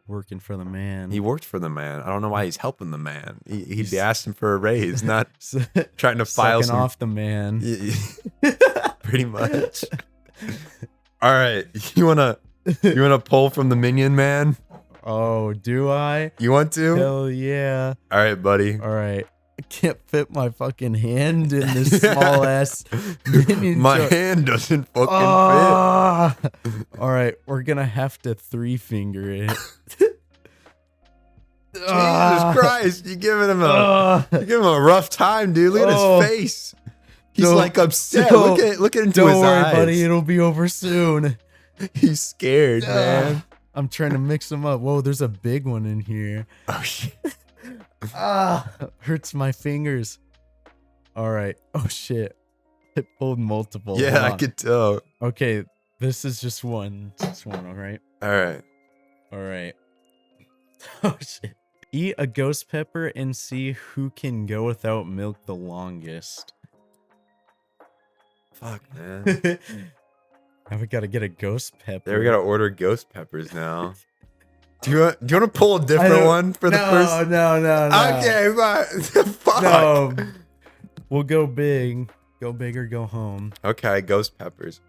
Working for the man. He worked for the man. I don't know why he's helping the man. He'd be asking for a raise, not trying to file off the man. Pretty much. All right, you wanna pull from the minion man? Oh, do I? You want to? Hell yeah! All right, buddy. All right. can't fit my fucking hand in this small ass minion My jar. hand doesn't fucking fit. All right, we're gonna have to 3-finger it. Jesus Christ, you're giving him a rough time, dude. Look at his face. He's like upset. Look at into his eyes. Don't worry, buddy. It'll be over soon. He's scared, man. I'm trying to mix them up. Whoa, there's a big one in here. Oh shit. Hurts my fingers. All right. Oh shit. It pulled multiple. Yeah, I could tell. Okay, this is just one. Just one. All right. All right. All right. Oh shit. Eat a ghost pepper and see who can go without milk the longest. Fuck, man. Now we gotta get a ghost pepper. There, we gotta order ghost peppers now. Do you want to pull a different one for the first? No. Okay, but fuck. No. We'll go big. Go big or go home. Okay, ghost peppers.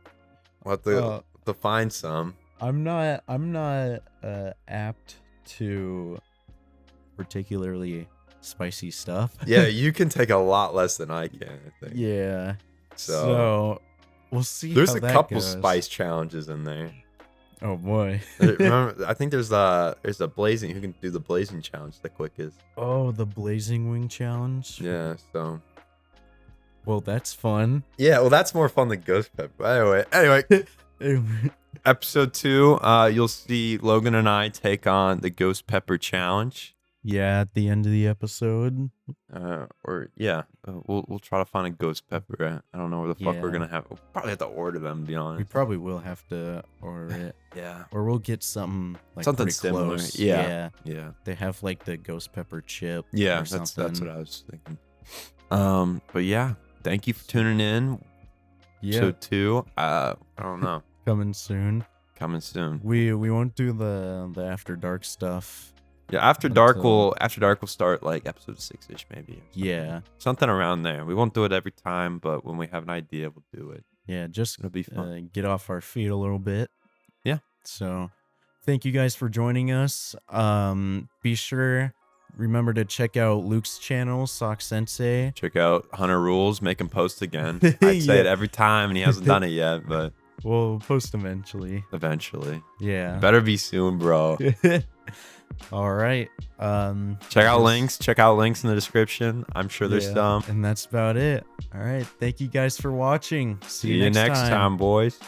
We'll have to find some. I'm not apt to particularly spicy stuff. Yeah, you can take a lot less than I can, I think. Yeah. So we'll see. There's how a that couple goes. spice challenges in there. Oh boy. Remember, I think there's a blazing. Who can do the blazing challenge the quickest? Oh, the blazing wing challenge. Yeah. So. Well, that's fun. Yeah. Well, that's more fun than ghost pepper. Anyway. Episode 2. You'll see Logan and I take on the ghost pepper challenge. Yeah, at the end of the episode. We'll try to find a ghost pepper. I don't know where the fuck we're gonna have. We'll probably have to order them, to be honest. We probably will have to order it. Yeah. Or we'll get something like something pretty similar. close. Yeah. They have like the ghost pepper chip. Yeah, or that's something. what I was thinking. But yeah, thank you for tuning in. Yeah. Episode 2. I don't know. Coming soon. We won't do the after dark stuff. Yeah, after dark will start like episode 6-ish maybe. Yeah. Something around there. We won't do it every time, but when we have an idea, we'll do it. Yeah, just it'll be fun. Get off our feet a little bit. Yeah. So thank you guys for joining us. Be sure, remember to check out Luke's channel, Sock Sensei. Check out Hunter Rules, make him post again. I'd say it every time and he hasn't done it yet, but we'll post eventually. Yeah. Better be soon, bro. All right. Check out links in the description. I'm sure there's some. And that's about it. All right. Thank you guys for watching. See you next time, boys.